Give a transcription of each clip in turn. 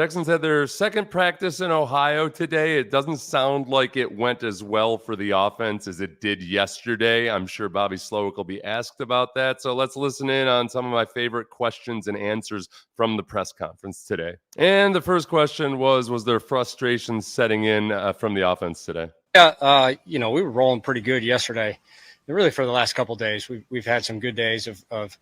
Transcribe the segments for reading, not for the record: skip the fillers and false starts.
Texans had their second practice in Ohio today. It doesn't sound like it went as well for the offense as it did yesterday. I'm sure Bobby Slowik will be asked about that. So let's listen in on some of my favorite questions and answers from the press conference today. And the first question was there frustration setting in from the offense today? Yeah, we were rolling pretty good yesterday. And really for the last couple of days, we've had some good days of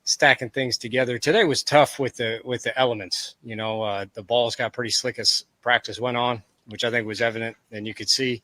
stacking things together. Today was tough with the elements. The balls got pretty slick as practice went on, which I think was evident and you could see.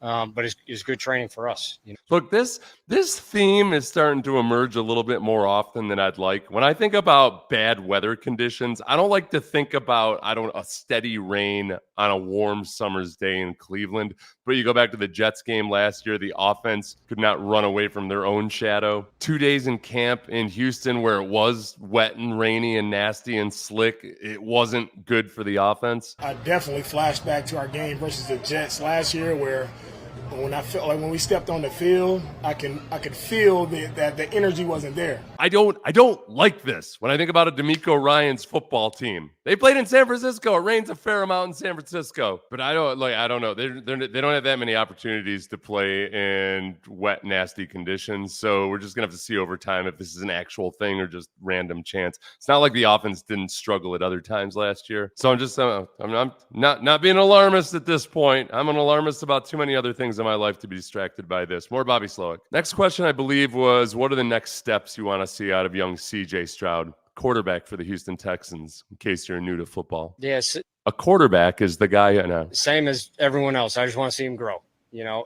But it's good training for us. Look, this theme is starting to emerge a little bit more often than I'd like. When I think about bad weather conditions, I don't like to think about a steady rain on a warm summer's day in Cleveland. But you go back to the Jets game last year, the offense could not run away from their own shadow. 2 days in camp in Houston where it was wet and rainy and nasty and slick, it wasn't good for the offense. I definitely flashed back to our game versus the Jets last year where when we stepped on the field, I could feel that the energy wasn't there. I don't like this when I think about a DeMeco Ryans football team. They played in San Francisco. It rains a fair amount in San Francisco, but I don't know. They don't have that many opportunities to play in wet, nasty conditions. So we're just gonna have to see over time if this is an actual thing or just random chance. It's not like the offense didn't struggle at other times last year. So I'm not being alarmist at this point. I'm an alarmist about too many other things in my life to be distracted by this. More Bobby Slowik. Next question, I believe, was what are the next steps you want to see out of young CJ Stroud, quarterback for the Houston Texans, in case you're new to football? Yes. A quarterback is the guy now. Same as everyone else. I just want to see him grow.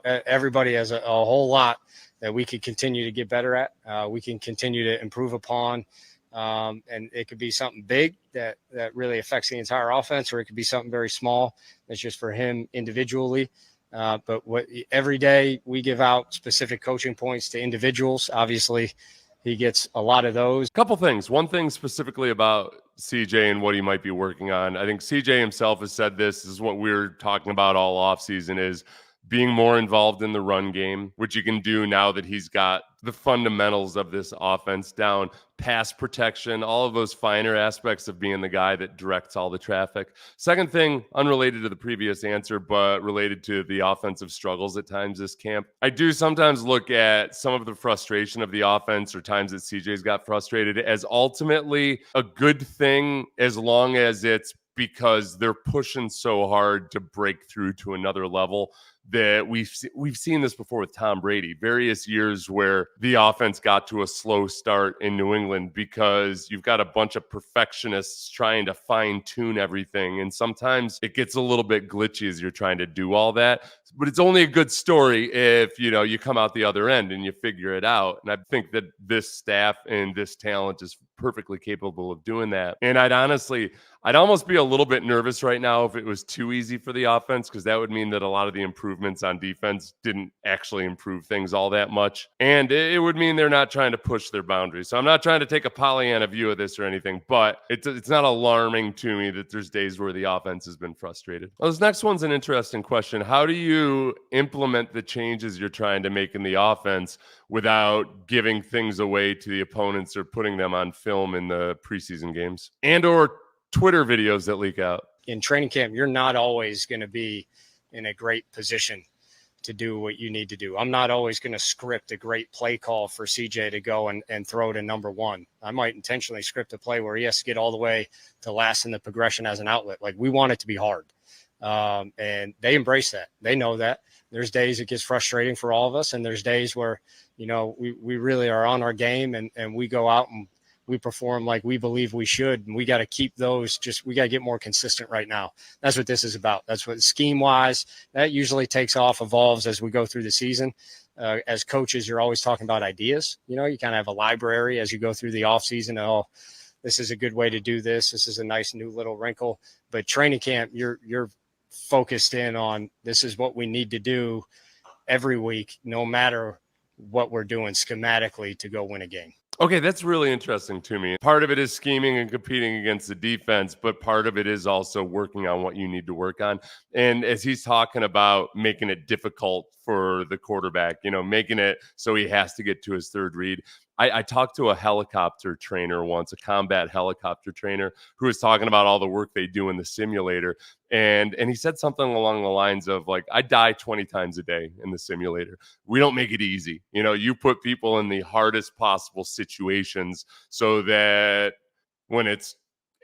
Everybody has a whole lot that we could continue to get better at. We can continue to improve upon. And it could be something big that really affects the entire offense, or it could be something very small that's just for him individually. But every day we give out specific coaching points to individuals. Obviously, he gets a lot of those. Couple things. One thing specifically about CJ and what he might be working on. I think CJ himself has said this is what we're talking about all offseason is being more involved in the run game, which you can do now that he's got the fundamentals of this offense down, pass protection, all of those finer aspects of being the guy that directs all the traffic. Second thing, unrelated to the previous answer, but related to the offensive struggles at times this camp. I do sometimes look at some of the frustration of the offense or times that CJ's got frustrated as ultimately a good thing as long as it's because they're pushing so hard to break through to another level. That we've seen this before with Tom Brady, various years where the offense got to a slow start in New England because you've got a bunch of perfectionists trying to fine tune everything. And sometimes it gets a little bit glitchy as you're trying to do all that. But it's only a good story if, you come out the other end and you figure it out. And I think that this staff and this talent is perfectly capable of doing that. And I'd almost be a little bit nervous right now if it was too easy for the offense, because that would mean that a lot of the improvements on defense didn't actually improve things all that much. And it would mean they're not trying to push their boundaries. So I'm not trying to take a Pollyanna view of this or anything, but it's not alarming to me that there's days where the offense has been frustrated. Well, this next one's an interesting question. How do you implement the changes you're trying to make in the offense without giving things away to the opponents or putting them on film in the preseason games and or Twitter videos that leak out? In training camp, you're not always going to be in a great position to do what you need to do. I'm not always going to script a great play call for CJ to go and throw to number one. I might intentionally script a play where he has to get all the way to last in the progression as an outlet. Like, we want it to be hard. And they embrace that. They know that. There's days it gets frustrating for all of us, and there's days where, we really are on our game and we go out and we perform like we believe we should, and we got to keep those. We got to get more consistent right now. That's what this is about. That's what scheme-wise, that usually takes off, evolves as we go through the season. As coaches, you're always talking about ideas. You kind of have a library as you go through the offseason. Oh, this is a good way to do this. This is a nice new little wrinkle. But training camp, you're focused in on this is what we need to do every week, no matter what we're doing schematically to go win a game. Okay, that's really interesting to me. Part of it is scheming and competing against the defense, but part of it is also working on what you need to work on. And as he's talking about making it difficult for the quarterback, making it so he has to get to his third read, I talked to a helicopter trainer once, a combat helicopter trainer, who was talking about all the work they do in the simulator. And he said something along the lines of like, I die 20 times a day in the simulator. We don't make it easy. You put people in the hardest possible situations so that when it's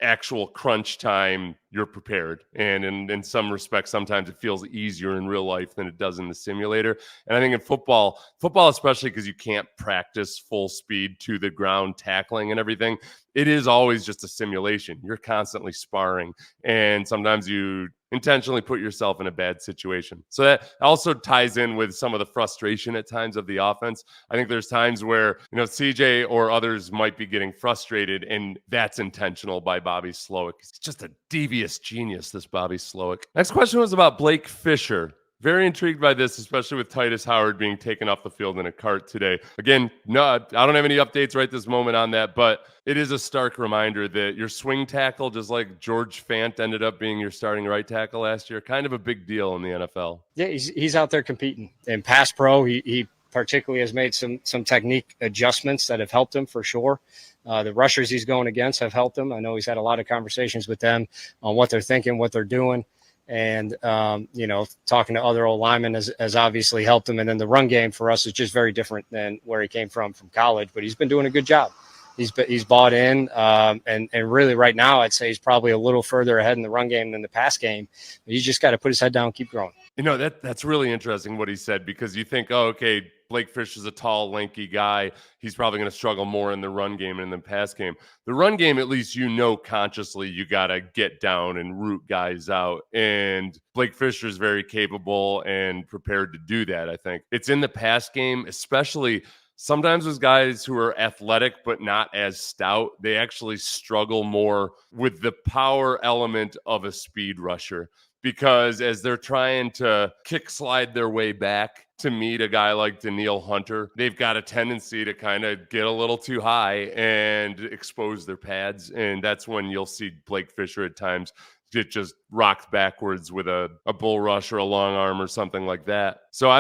actual crunch time, you're prepared. And in some respects, sometimes it feels easier in real life than it does in the simulator. And I think in football especially, because you can't practice full speed to the ground tackling and everything, it is always just a simulation. You're constantly sparring, and sometimes you intentionally put yourself in a bad situation. So that also ties in with some of the frustration at times of the offense. I think there's times where, CJ or others might be getting frustrated, and that's intentional by Bobby Slowik. He's just a devious genius, this Bobby Slowik. Next question was about Blake Fisher. Very intrigued by this, especially with Titus Howard being taken off the field in a cart today. Again, no, I don't have any updates right this moment on that, but it is a stark reminder that your swing tackle, just like George Fant ended up being your starting right tackle last year, kind of a big deal in the NFL. Yeah, he's out there competing. In pass pro, he particularly has made some technique adjustments that have helped him for sure. The rushers he's going against have helped him. I know he's had a lot of conversations with them on what they're thinking, what they're doing. And, talking to other old linemen has obviously helped him. And then the run game for us is just very different than where he came from college, but he's been doing a good job. He's bought in. And really right now, I'd say he's probably a little further ahead in the run game than the pass game. He's just got to put his head down and keep growing. That's really interesting what he said, because you think, oh, okay, Blake Fisher's a tall, lanky guy. He's probably going to struggle more in the run game and in the pass game. The run game, at least consciously, you got to get down and root guys out. And Blake Fisher is very capable and prepared to do that, I think. It's in the pass game, especially sometimes with guys who are athletic but not as stout, they actually struggle more with the power element of a speed rusher. Because as they're trying to kick slide their way back to meet a guy like Danielle Hunter, they've got a tendency to kind of get a little too high and expose their pads. And that's when you'll see Blake Fisher at times get just rocked backwards with a bull rush or a long arm or something like that. So I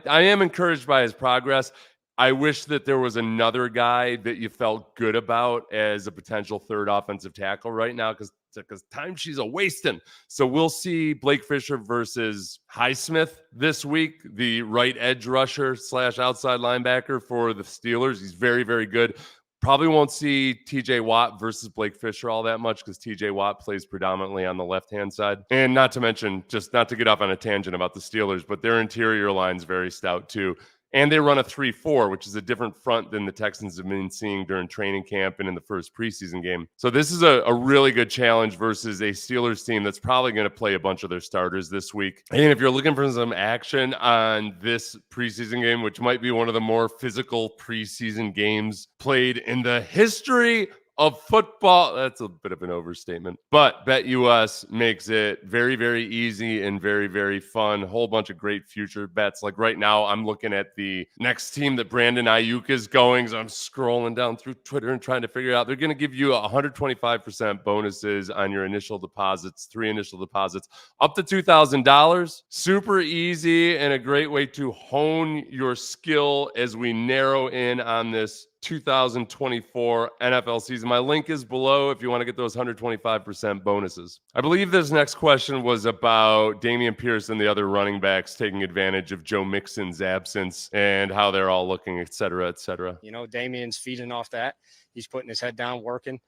am encouraged by his progress. I wish that there was another guy that you felt good about as a potential third offensive tackle right now, because time she's a wasting. So we'll see Blake Fisher versus Highsmith this week, the right edge rusher / outside linebacker for the Steelers. He's very, very good. Probably won't see TJ Watt versus Blake Fisher all that much, because TJ Watt plays predominantly on the left-hand side. And not to mention, just not to get off on a tangent about the Steelers, but their interior line's very stout too. And they run a 3-4, which is a different front than the Texans have been seeing during training camp and in the first preseason game. So this is a really good challenge versus a Steelers team that's probably going to play a bunch of their starters this week. And if you're looking for some action on this preseason game, which might be one of the more physical preseason games played in the history of football, that's a bit of an overstatement, but BetUS makes it very, very easy and very, very fun. A whole bunch of great future bets. Like right now, I'm looking at the next team that Brandon Ayuk is going. So I'm scrolling down through Twitter and trying to figure out. They're going to give you 125% bonuses on your initial deposits, 3 initial deposits, up to $2,000. Super easy and a great way to hone your skill as we narrow in on this 2024 NFL season. My link is below if you want to get those 125% bonuses. I believe this next question was about Dameon Pierce and the other running backs taking advantage of Joe Mixon's absence and how they're all looking, et cetera, et cetera. Dameon's feeding off that. He's putting his head down, working.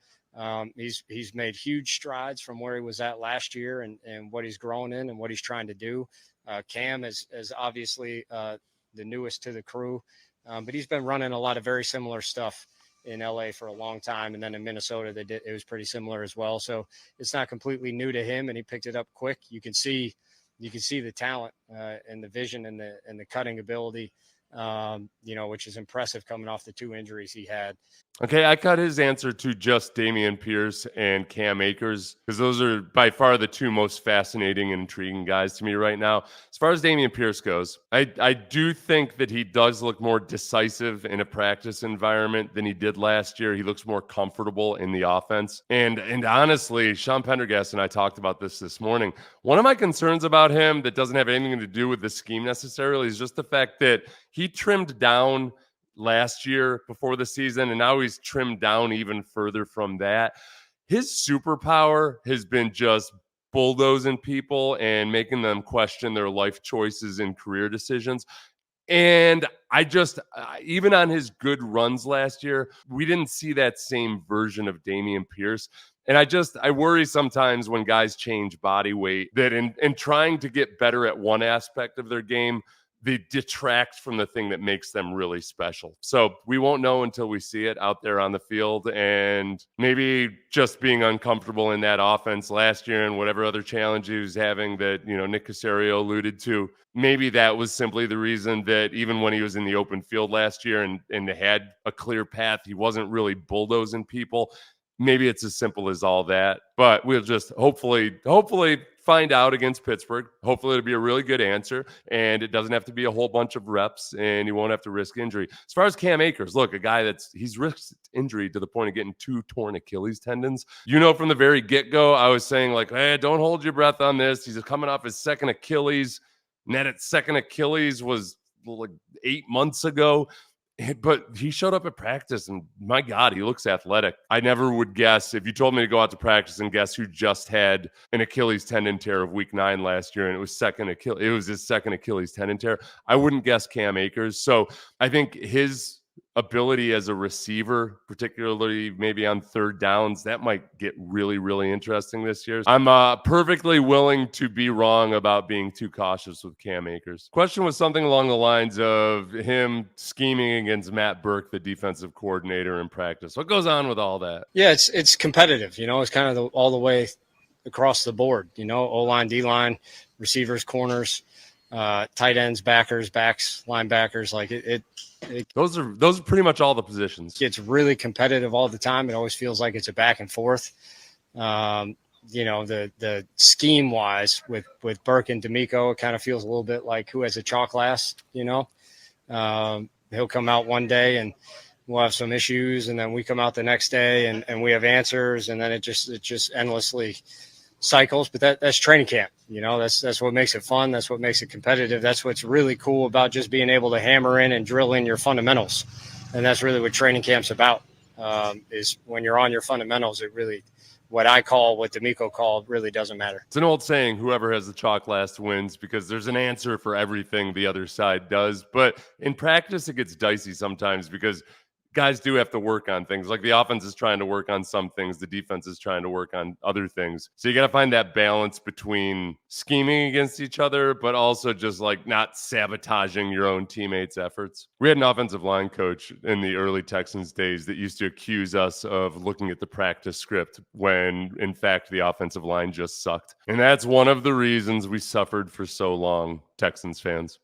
He's made huge strides from where he was at last year and what he's growing in and what he's trying to do. Cam is obviously the newest to the crew. But he's been running a lot of very similar stuff in LA for a long time. And then in Minnesota, it was pretty similar as well. So it's not completely new to him, and he picked it up quick. You can see the talent and the vision and the cutting ability, which is impressive coming off the 2 injuries he had. Okay, I cut his answer to just Dameon Pierce and Cam Akers, because those are by far the 2 most fascinating and intriguing guys to me right now. As far as Dameon Pierce goes, I do think that he does look more decisive in a practice environment than he did last year. He looks more comfortable in the offense. And honestly, Sean Pendergast and I talked about this morning. One of my concerns about him that doesn't have anything to do with the scheme necessarily is just the fact that he trimmed down last year before the season, and now he's trimmed down even further from that. His superpower has been just bulldozing people and making them question their life choices and career decisions. And I just, even on his good runs last year, we didn't see that same version of Dameon Pierce. And I worry sometimes when guys change body weight that in trying to get better at one aspect of their game, they detract from the thing that makes them really special. So we won't know until we see it out there on the field. And maybe just being uncomfortable in that offense last year and whatever other challenge he was having that, Nick Caserio alluded to, maybe that was simply the reason that even when he was in the open field last year and had a clear path, he wasn't really bulldozing people. Maybe it's as simple as all that, but we'll just hopefully find out against Pittsburgh. Hopefully it'll be a really good answer, and it doesn't have to be a whole bunch of reps, and you won't have to risk injury. As far as Cam Akers, look, a guy he's risked injury to the point of getting 2 torn Achilles tendons. From the very get-go, I was saying like, hey, don't hold your breath on this. He's coming off his second Achilles. And that second Achilles was like 8 months ago. But he showed up at practice, and my God, he looks athletic. I never would guess, if you told me to go out to practice and guess who just had an Achilles tendon tear of week 9 last year, and it was his second Achilles tendon tear, I wouldn't guess Cam Akers. So I think his ability as a receiver, particularly maybe on third downs, that might get really, really interesting this year. I'm perfectly willing to be wrong about being too cautious with Cam Akers. Question was something along the lines of him scheming against Matt Burke, the defensive coordinator, in practice. What goes on with all that? Yeah, it's competitive. It's kind of all the way across the board. O-line, D-line, receivers, corners, tight ends, backers, backs, linebackers. Like those are pretty much all the positions. It's really competitive all the time. It always feels like it's a back and forth. The scheme wise with Burke and D'Amico, it kind of feels a little bit like who has a chalk last. He'll come out one day and we'll have some issues, and then we come out the next day and we have answers, and then it just endlessly cycles. But that's training camp. That's what makes it fun. That's what makes it competitive. That's what's really cool about just being able to hammer in and drill in your fundamentals. And that's really what training camp's about, is when you're on your fundamentals, it really, what D'Amico called, really doesn't matter. It's an old saying, whoever has the chalk last wins, because there's an answer for everything the other side does. But in practice, it gets dicey sometimes because guys do have to work on things. Like the offense is trying to work on some things, the defense is trying to work on other things. So you got to find that balance between scheming against each other, but also just like not sabotaging your own teammates' efforts. We had an offensive line coach in the early Texans days that used to accuse us of looking at the practice script when, in fact, the offensive line just sucked. And that's one of the reasons we suffered for so long, Texans fans.